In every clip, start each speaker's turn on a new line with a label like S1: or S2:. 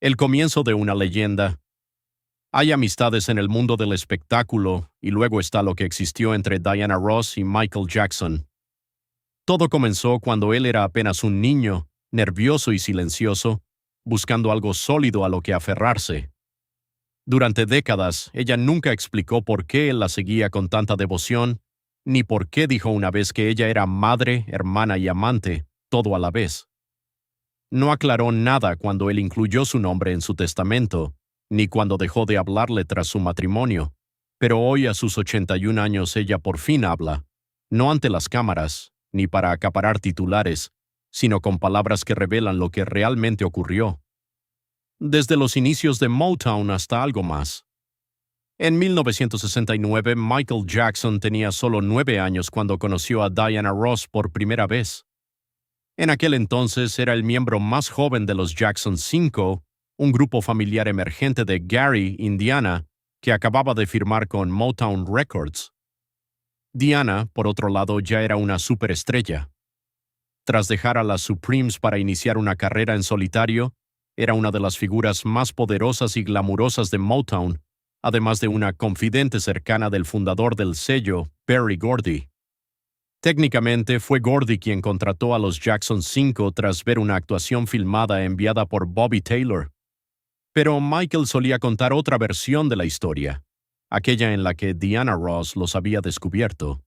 S1: El comienzo de una leyenda. Hay amistades en el mundo del espectáculo y luego está lo que existió entre Diana Ross y Michael Jackson. Todo comenzó cuando él era apenas un niño, nervioso y silencioso, buscando algo sólido a lo que aferrarse. Durante décadas, ella nunca explicó por qué él la seguía con tanta devoción, ni por qué dijo una vez que ella era madre, hermana y amante, todo a la vez. No aclaró nada cuando él incluyó su nombre en su testamento, ni cuando dejó de hablarle tras su matrimonio. Pero hoy, a sus 81 años, ella por fin habla, no ante las cámaras, ni para acaparar titulares, sino con palabras que revelan lo que realmente ocurrió. Desde los inicios de Motown hasta algo más. En 1969, Michael Jackson tenía solo 9 años cuando conoció a Diana Ross por primera vez. En aquel entonces era el miembro más joven de los Jackson 5, un grupo familiar emergente de Gary, Indiana, que acababa de firmar con Motown Records. Diana, por otro lado, ya era una superestrella. Tras dejar a las Supremes para iniciar una carrera en solitario, era una de las figuras más poderosas y glamurosas de Motown, además de una confidente cercana del fundador del sello, Berry Gordy. Técnicamente fue Gordy quien contrató a los Jackson 5 tras ver una actuación filmada enviada por Bobby Taylor. Pero Michael solía contar otra versión de la historia, aquella en la que Diana Ross los había descubierto.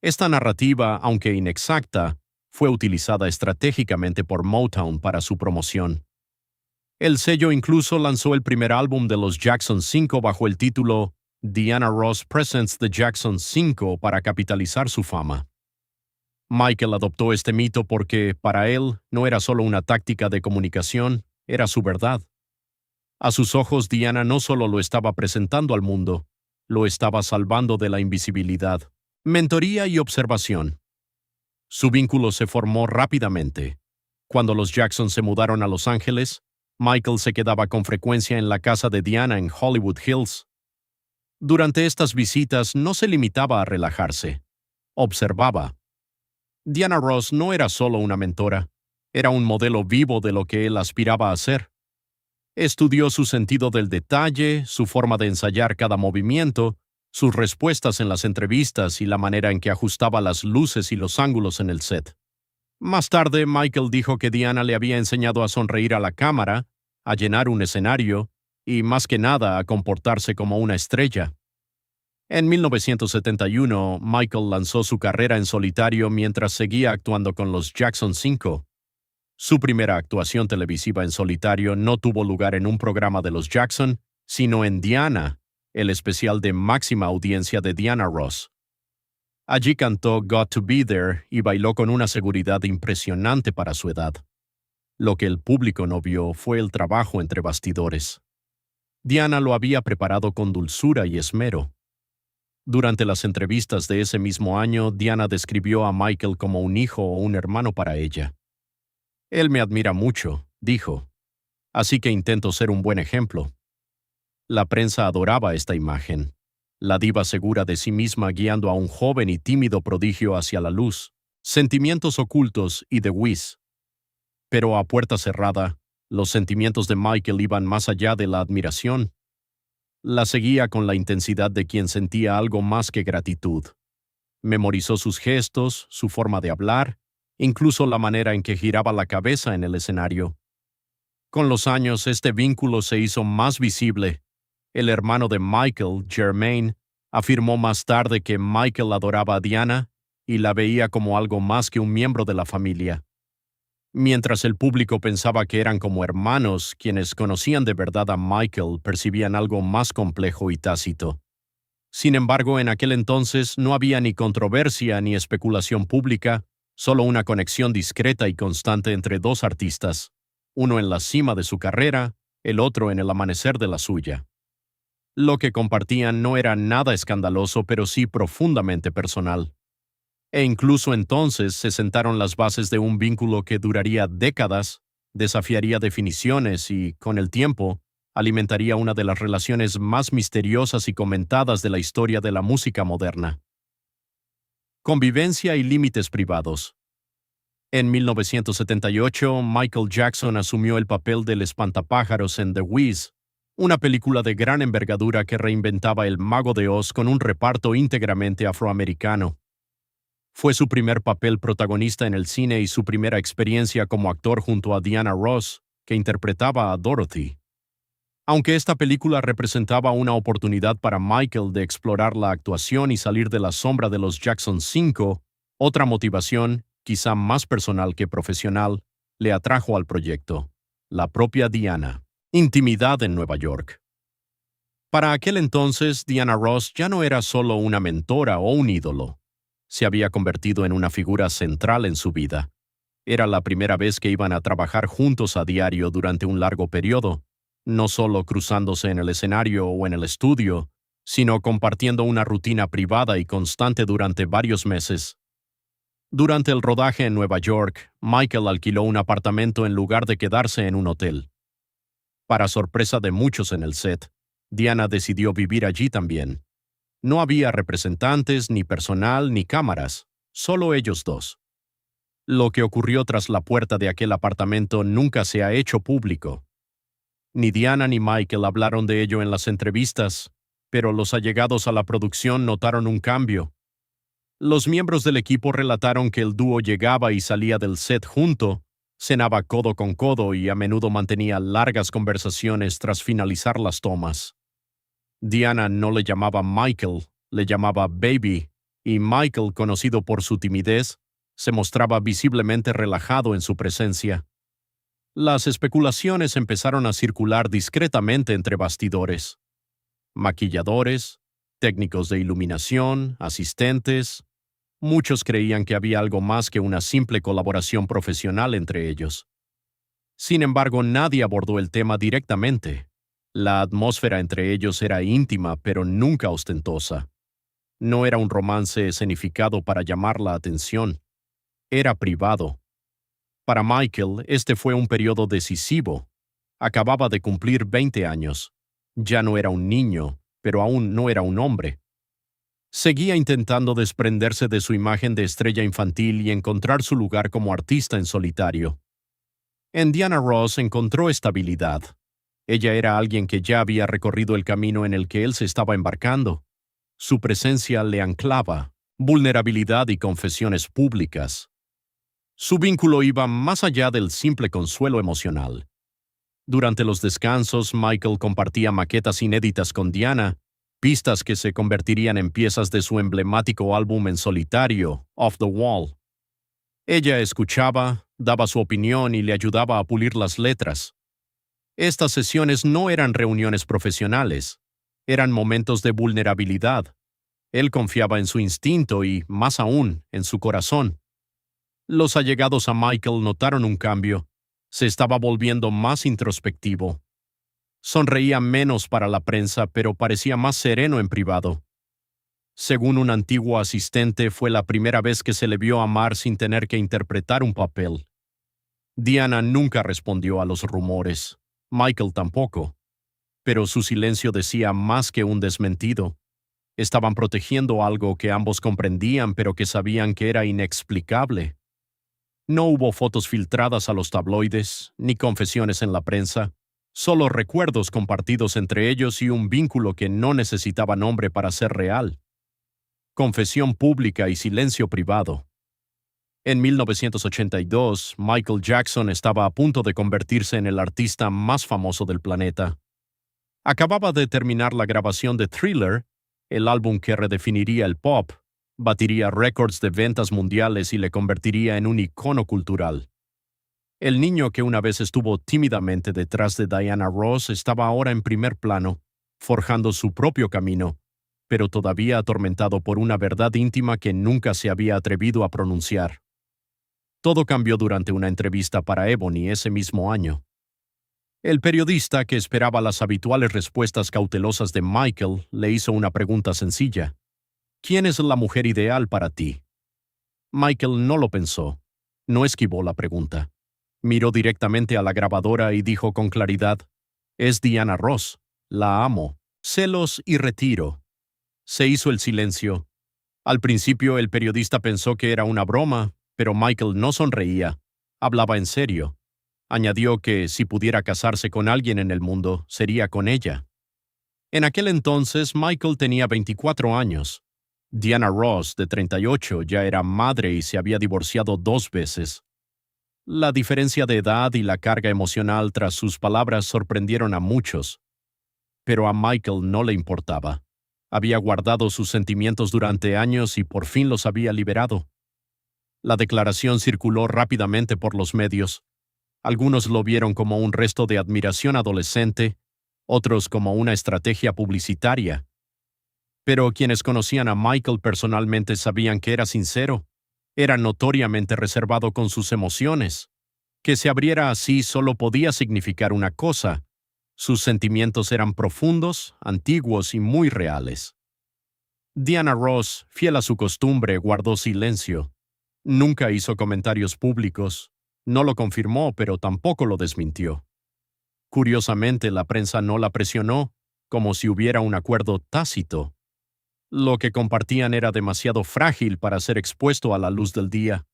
S1: Esta narrativa, aunque inexacta, fue utilizada estratégicamente por Motown para su promoción. El sello incluso lanzó el primer álbum de los Jackson 5 bajo el título Diana Ross Presents the Jackson 5 para capitalizar su fama. Michael adoptó este mito porque, para él, no era solo una táctica de comunicación, era su verdad. A sus ojos, Diana no solo lo estaba presentando al mundo, lo estaba salvando de la invisibilidad. Mentoría y observación. Su vínculo se formó rápidamente. Cuando los Jackson se mudaron a Los Ángeles, Michael se quedaba con frecuencia en la casa de Diana en Hollywood Hills. Durante estas visitas no se limitaba a relajarse, observaba. Diana Ross no era solo una mentora, era un modelo vivo de lo que él aspiraba a ser. Estudió su sentido del detalle, su forma de ensayar cada movimiento, sus respuestas en las entrevistas y la manera en que ajustaba las luces y los ángulos en el set. Más tarde, Michael dijo que Diana le había enseñado a sonreír a la cámara, a llenar un escenario y, más que nada, a comportarse como una estrella. En 1971, Michael lanzó su carrera en solitario mientras seguía actuando con los Jackson 5. Su primera actuación televisiva en solitario no tuvo lugar en un programa de los Jackson, sino en Diana, el especial de máxima audiencia de Diana Ross. Allí cantó Got to Be There y bailó con una seguridad impresionante para su edad. Lo que el público no vio fue el trabajo entre bastidores. Diana lo había preparado con dulzura y esmero. Durante las entrevistas de ese mismo año, Diana describió a Michael como un hijo o un hermano para ella. Él me admira mucho, dijo. Así que intento ser un buen ejemplo. La prensa adoraba esta imagen. La diva segura de sí misma guiando a un joven y tímido prodigio hacia la luz, sentimientos ocultos y de Wiz. Pero a puerta cerrada, los sentimientos de Michael iban más allá de la admiración. La seguía con la intensidad de quien sentía algo más que gratitud. Memorizó sus gestos, su forma de hablar, incluso la manera en que giraba la cabeza en el escenario. Con los años, este vínculo se hizo más visible. El hermano de Michael, Jermaine, afirmó más tarde que Michael adoraba a Diana y la veía como algo más que un miembro de la familia. Mientras el público pensaba que eran como hermanos, quienes conocían de verdad a Michael percibían algo más complejo y tácito. Sin embargo, en aquel entonces no había ni controversia ni especulación pública, solo una conexión discreta y constante entre dos artistas, uno en la cima de su carrera, el otro en el amanecer de la suya. Lo que compartían no era nada escandaloso, pero sí profundamente personal. E incluso entonces se sentaron las bases de un vínculo que duraría décadas, desafiaría definiciones y, con el tiempo, alimentaría una de las relaciones más misteriosas y comentadas de la historia de la música moderna. Convivencia y límites privados. En 1978, Michael Jackson asumió el papel del espantapájaros en The Wiz, una película de gran envergadura que reinventaba el Mago de Oz con un reparto íntegramente afroamericano. Fue su primer papel protagonista en el cine y su primera experiencia como actor junto a Diana Ross, que interpretaba a Dorothy. Aunque esta película representaba una oportunidad para Michael de explorar la actuación y salir de la sombra de los Jackson 5, otra motivación, quizá más personal que profesional, le atrajo al proyecto: la propia Diana. Intimidad en Nueva York. Para aquel entonces, Diana Ross ya no era solo una mentora o un ídolo. Se había convertido en una figura central en su vida. Era la primera vez que iban a trabajar juntos a diario durante un largo periodo, no solo cruzándose en el escenario o en el estudio, sino compartiendo una rutina privada y constante durante varios meses. Durante el rodaje en Nueva York, Michael alquiló un apartamento en lugar de quedarse en un hotel. Para sorpresa de muchos en el set, Diana decidió vivir allí también. No había representantes, ni personal, ni cámaras, solo ellos dos. Lo que ocurrió tras la puerta de aquel apartamento nunca se ha hecho público. Ni Diana ni Michael hablaron de ello en las entrevistas, pero los allegados a la producción notaron un cambio. Los miembros del equipo relataron que el dúo llegaba y salía del set junto, cenaba codo con codo y a menudo mantenía largas conversaciones tras finalizar las tomas. Diana no le llamaba Michael, le llamaba Baby, y Michael, conocido por su timidez, se mostraba visiblemente relajado en su presencia. Las especulaciones empezaron a circular discretamente entre bastidores. Maquilladores, técnicos de iluminación, asistentes. Muchos creían que había algo más que una simple colaboración profesional entre ellos. Sin embargo, nadie abordó el tema directamente. La atmósfera entre ellos era íntima, pero nunca ostentosa. No era un romance escenificado para llamar la atención. Era privado. Para Michael, este fue un periodo decisivo. Acababa de cumplir 20 años. Ya no era un niño, pero aún no era un hombre. Seguía intentando desprenderse de su imagen de estrella infantil y encontrar su lugar como artista en solitario. En Diana Ross encontró estabilidad. Ella era alguien que ya había recorrido el camino en el que él se estaba embarcando. Su presencia le anclaba, vulnerabilidad y confesiones públicas. Su vínculo iba más allá del simple consuelo emocional. Durante los descansos, Michael compartía maquetas inéditas con Diana, pistas que se convertirían en piezas de su emblemático álbum en solitario, Off the Wall. Ella escuchaba, daba su opinión y le ayudaba a pulir las letras. Estas sesiones no eran reuniones profesionales, eran momentos de vulnerabilidad. Él confiaba en su instinto y, más aún, en su corazón. Los allegados a Michael notaron un cambio. Se estaba volviendo más introspectivo. Sonreía menos para la prensa, pero parecía más sereno en privado. Según un antiguo asistente, fue la primera vez que se le vio amar sin tener que interpretar un papel. Diana nunca respondió a los rumores. Michael tampoco. Pero su silencio decía más que un desmentido. Estaban protegiendo algo que ambos comprendían, pero que sabían que era inexplicable. No hubo fotos filtradas a los tabloides, ni confesiones en la prensa. Solo recuerdos compartidos entre ellos y un vínculo que no necesitaba nombre para ser real. Confesión pública y silencio privado. En 1982, Michael Jackson estaba a punto de convertirse en el artista más famoso del planeta. Acababa de terminar la grabación de Thriller, el álbum que redefiniría el pop, batiría récords de ventas mundiales y le convertiría en un icono cultural. El niño que una vez estuvo tímidamente detrás de Diana Ross estaba ahora en primer plano, forjando su propio camino, pero todavía atormentado por una verdad íntima que nunca se había atrevido a pronunciar. Todo cambió durante una entrevista para Ebony ese mismo año. El periodista, que esperaba las habituales respuestas cautelosas de Michael, le hizo una pregunta sencilla. ¿Quién es la mujer ideal para ti? Michael no lo pensó. No esquivó la pregunta. Miró directamente a la grabadora y dijo con claridad: «Es Diana Ross. La amo. Celos y retiro». Se hizo el silencio. Al principio el periodista pensó que era una broma, Pero Michael no sonreía, hablaba en serio. Añadió que si pudiera casarse con alguien en el mundo, sería con ella. En aquel entonces, Michael tenía 24 años. Diana Ross, de 38, ya era madre y se había divorciado 2 veces. La diferencia de edad y la carga emocional tras sus palabras sorprendieron a muchos. Pero a Michael no le importaba. Había guardado sus sentimientos durante años y por fin los había liberado. La declaración circuló rápidamente por los medios. Algunos lo vieron como un resto de admiración adolescente, otros como una estrategia publicitaria. Pero quienes conocían a Michael personalmente sabían que era sincero. Era notoriamente reservado con sus emociones. Que se abriera así solo podía significar una cosa: sus sentimientos eran profundos, antiguos y muy reales. Diana Ross, fiel a su costumbre, guardó silencio. Nunca hizo comentarios públicos. No lo confirmó, pero tampoco lo desmintió. Curiosamente, la prensa no la presionó, como si hubiera un acuerdo tácito. Lo que compartían era demasiado frágil para ser expuesto a la luz del día.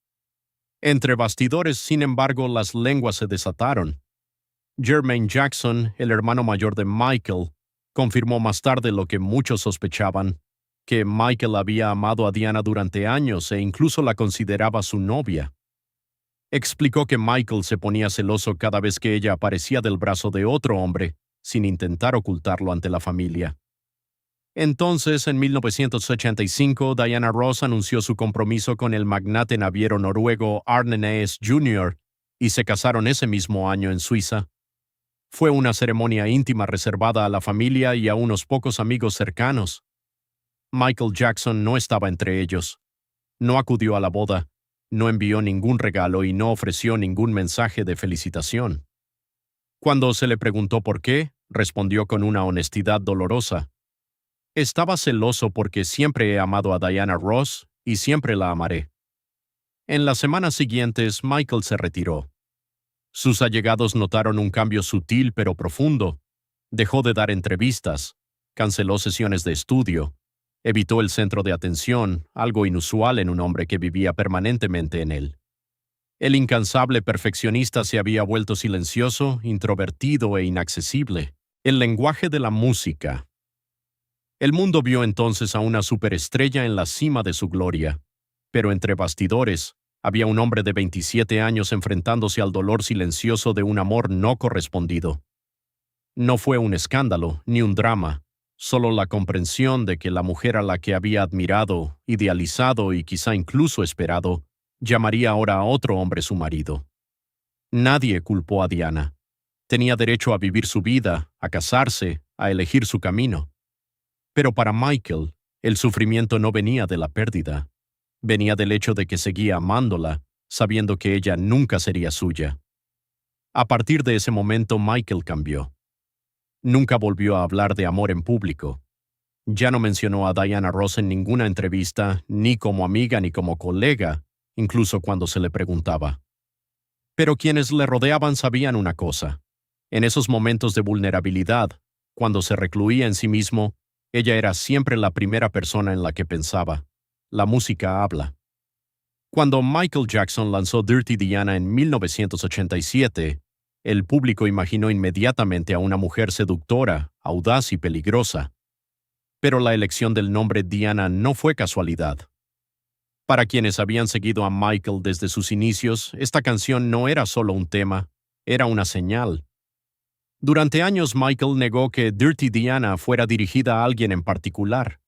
S1: Entre bastidores, sin embargo, las lenguas se desataron. Jermaine Jackson, el hermano mayor de Michael, confirmó más tarde lo que muchos sospechaban, que Michael había amado a Diana durante años e incluso la consideraba su novia. Explicó que Michael se ponía celoso cada vez que ella aparecía del brazo de otro hombre, sin intentar ocultarlo ante la familia. Entonces, en 1985, Diana Ross anunció su compromiso con el magnate naviero noruego Arne Næss Jr. y se casaron ese mismo año en Suiza. Fue una ceremonia íntima reservada a la familia y a unos pocos amigos cercanos. Michael Jackson no estaba entre ellos. No acudió a la boda, no envió ningún regalo y no ofreció ningún mensaje de felicitación. Cuando se le preguntó por qué, respondió con una honestidad dolorosa: estaba celoso porque siempre he amado a Diana Ross y siempre la amaré. En las semanas siguientes, Michael se retiró. Sus allegados notaron un cambio sutil pero profundo. Dejó de dar entrevistas, canceló sesiones de estudio, evitó el centro de atención, algo inusual en un hombre que vivía permanentemente en él. El incansable perfeccionista se había vuelto silencioso, introvertido e inaccesible. El lenguaje de la música. El mundo vio entonces a una superestrella en la cima de su gloria, pero entre bastidores había un hombre de 27 años enfrentándose al dolor silencioso de un amor no correspondido. No fue un escándalo, ni un drama, solo la comprensión de que la mujer a la que había admirado, idealizado y quizá incluso esperado, llamaría ahora a otro hombre su marido. Nadie culpó a Diana. Tenía derecho a vivir su vida, a casarse, a elegir su camino. Pero para Michael, el sufrimiento no venía de la pérdida. Venía del hecho de que seguía amándola, sabiendo que ella nunca sería suya. A partir de ese momento, Michael cambió. Nunca volvió a hablar de amor en público. Ya no mencionó a Diana Ross en ninguna entrevista, ni como amiga ni como colega, incluso cuando se le preguntaba. Pero quienes le rodeaban sabían una cosa: en esos momentos de vulnerabilidad, cuando se recluía en sí mismo, ella era siempre la primera persona en la que pensaba. La música habla. Cuando Michael Jackson lanzó Dirty Diana en 1987, el público imaginó inmediatamente a una mujer seductora, audaz y peligrosa. Pero la elección del nombre Diana no fue casualidad. Para quienes habían seguido a Michael desde sus inicios, esta canción no era solo un tema, era una señal. Durante años Michael negó que Dirty Diana fuera dirigida a alguien en particular.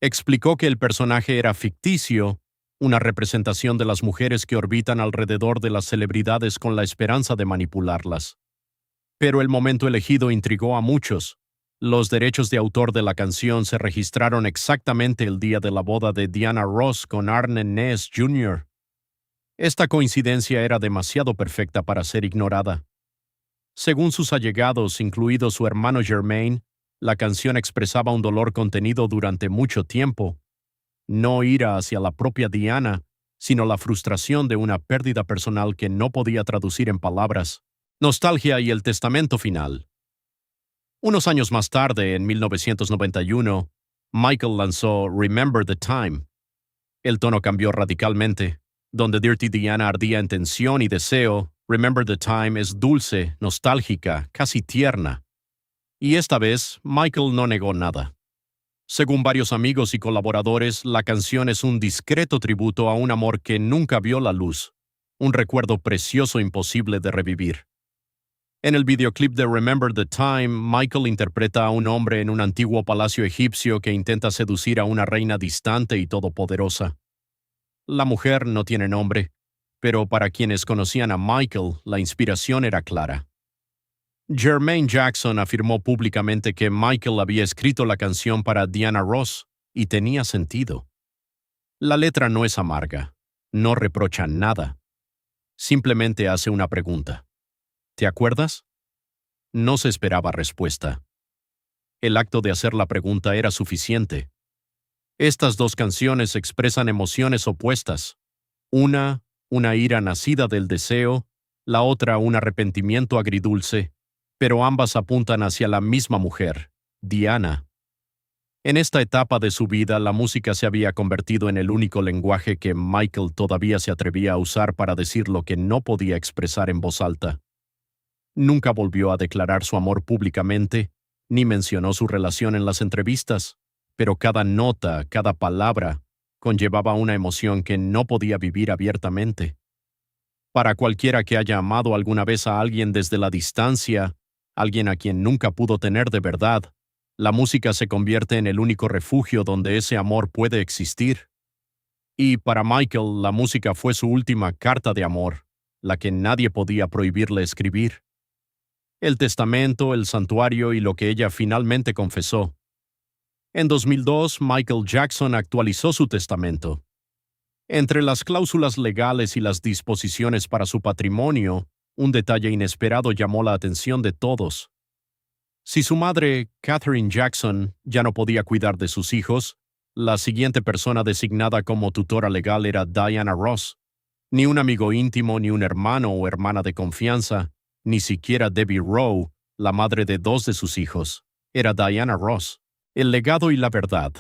S1: Explicó que el personaje era ficticio, una representación de las mujeres que orbitan alrededor de las celebridades con la esperanza de manipularlas. Pero el momento elegido intrigó a muchos. Los derechos de autor de la canción se registraron exactamente el día de la boda de Diana Ross con Arne Næss Jr. Esta coincidencia era demasiado perfecta para ser ignorada. Según sus allegados, incluido su hermano Jermaine, la canción expresaba un dolor contenido durante mucho tiempo. No ira hacia la propia Diana, sino la frustración de una pérdida personal que no podía traducir en palabras. Nostalgia y el testamento final. Unos años más tarde, en 1991, Michael lanzó Remember the Time. El tono cambió radicalmente. Donde Dirty Diana ardía en tensión y deseo, Remember the Time es dulce, nostálgica, casi tierna. Y esta vez, Michael no negó nada. Según varios amigos y colaboradores, la canción es un discreto tributo a un amor que nunca vio la luz, un recuerdo precioso imposible de revivir. En el videoclip de Remember the Time, Michael interpreta a un hombre en un antiguo palacio egipcio que intenta seducir a una reina distante y todopoderosa. La mujer no tiene nombre, pero para quienes conocían a Michael, la inspiración era clara. Jermaine Jackson afirmó públicamente que Michael había escrito la canción para Diana Ross, y tenía sentido. La letra no es amarga, no reprocha nada. Simplemente hace una pregunta. ¿Te acuerdas? No se esperaba respuesta. El acto de hacer la pregunta era suficiente. Estas dos canciones expresan emociones opuestas. Una ira nacida del deseo, la otra un arrepentimiento agridulce, pero ambas apuntan hacia la misma mujer, Diana. En esta etapa de su vida, la música se había convertido en el único lenguaje que Michael todavía se atrevía a usar para decir lo que no podía expresar en voz alta. Nunca volvió a declarar su amor públicamente, ni mencionó su relación en las entrevistas, pero cada nota, cada palabra, conllevaba una emoción que no podía vivir abiertamente. Para cualquiera que haya amado alguna vez a alguien desde la distancia, alguien a quien nunca pudo tener de verdad, la música se convierte en el único refugio donde ese amor puede existir. Y para Michael, la música fue su última carta de amor, la que nadie podía prohibirle escribir. El testamento, el santuario y lo que ella finalmente confesó. En 2002, Michael Jackson actualizó su testamento. Entre las cláusulas legales y las disposiciones para su patrimonio, un detalle inesperado llamó la atención de todos. Si su madre, Katherine Jackson, ya no podía cuidar de sus hijos, la siguiente persona designada como tutora legal era Diana Ross. Ni un amigo íntimo, ni un hermano o hermana de confianza, ni siquiera Debbie Rowe, la madre de dos de sus hijos. Era Diana Ross. El legado y la verdad.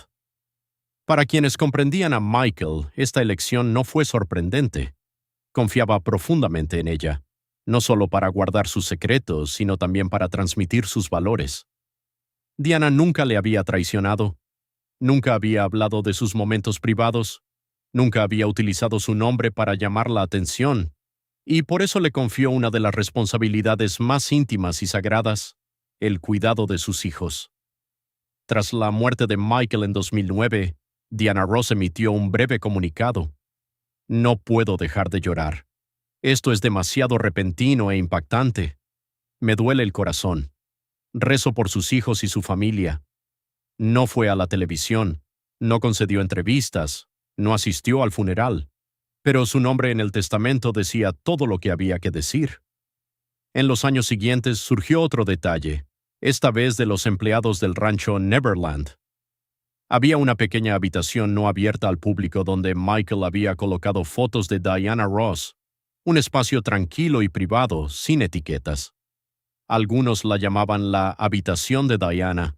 S1: Para quienes comprendían a Michael, esta elección no fue sorprendente. Confiaba profundamente en ella, no solo para guardar sus secretos, sino también para transmitir sus valores. Diana nunca le había traicionado, nunca había hablado de sus momentos privados, nunca había utilizado su nombre para llamar la atención, y por eso le confió una de las responsabilidades más íntimas y sagradas, el cuidado de sus hijos. Tras la muerte de Michael en 2009, Diana Ross emitió un breve comunicado. No puedo dejar de llorar. Esto es demasiado repentino e impactante. Me duele el corazón. Rezo por sus hijos y su familia. No fue a la televisión, no concedió entrevistas, no asistió al funeral, pero su nombre en el testamento decía todo lo que había que decir. En los años siguientes surgió otro detalle, esta vez de los empleados del rancho Neverland. Había una pequeña habitación no abierta al público donde Michael había colocado fotos de Diana Ross, un espacio tranquilo y privado, sin etiquetas. Algunos la llamaban la habitación de Diana,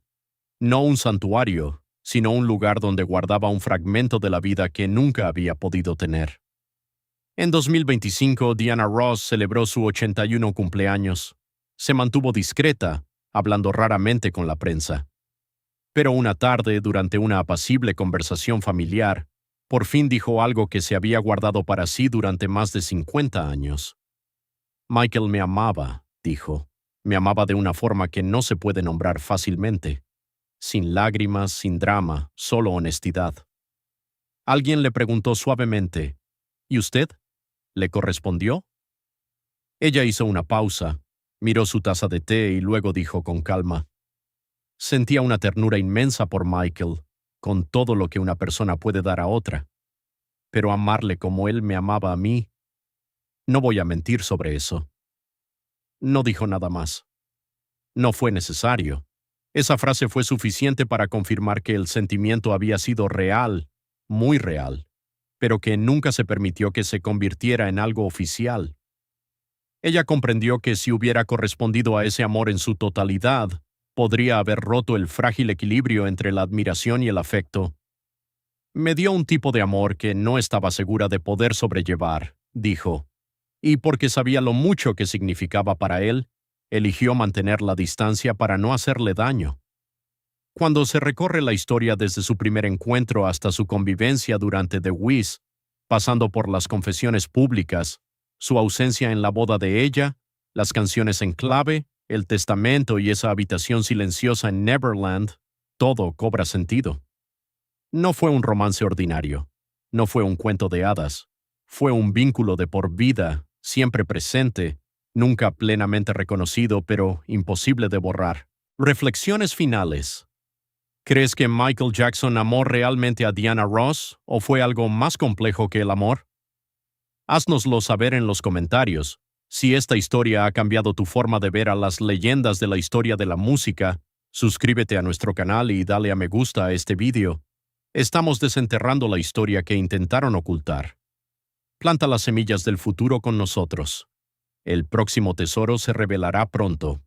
S1: no un santuario, sino un lugar donde guardaba un fragmento de la vida que nunca había podido tener. En 2025, Diana Ross celebró su 81 cumpleaños. Se mantuvo discreta, hablando raramente con la prensa. Pero una tarde, durante una apacible conversación familiar, por fin dijo algo que se había guardado para sí durante más de 50 años. Michael me amaba, dijo. Me amaba de una forma que no se puede nombrar fácilmente. Sin lágrimas, sin drama, solo honestidad. Alguien le preguntó suavemente, ¿y usted? ¿Le correspondió? Ella hizo una pausa, miró su taza de té y luego dijo con calma. Sentía una ternura inmensa por Michael, con todo lo que una persona puede dar a otra. Pero amarle como él me amaba a mí, no voy a mentir sobre eso. No dijo nada más. No fue necesario. Esa frase fue suficiente para confirmar que el sentimiento había sido real, muy real, pero que nunca se permitió que se convirtiera en algo oficial. Ella comprendió que si hubiera correspondido a ese amor en su totalidad, podría haber roto el frágil equilibrio entre la admiración y el afecto. Me dio un tipo de amor que no estaba segura de poder sobrellevar, dijo, y porque sabía lo mucho que significaba para él, eligió mantener la distancia para no hacerle daño. Cuando se recorre la historia desde su primer encuentro hasta su convivencia durante The Wiz, pasando por las confesiones públicas, su ausencia en la boda de ella, las canciones en clave, el testamento y esa habitación silenciosa en Neverland, todo cobra sentido. No fue un romance ordinario, no fue un cuento de hadas, fue un vínculo de por vida, siempre presente, nunca plenamente reconocido, pero imposible de borrar. Reflexiones finales. ¿Crees que Michael Jackson amó realmente a Diana Ross o fue algo más complejo que el amor? Haznoslo saber en los comentarios. Si esta historia ha cambiado tu forma de ver a las leyendas de la historia de la música, suscríbete a nuestro canal y dale a me gusta a este vídeo. Estamos desenterrando la historia que intentaron ocultar. Planta las semillas del futuro con nosotros. El próximo tesoro se revelará pronto.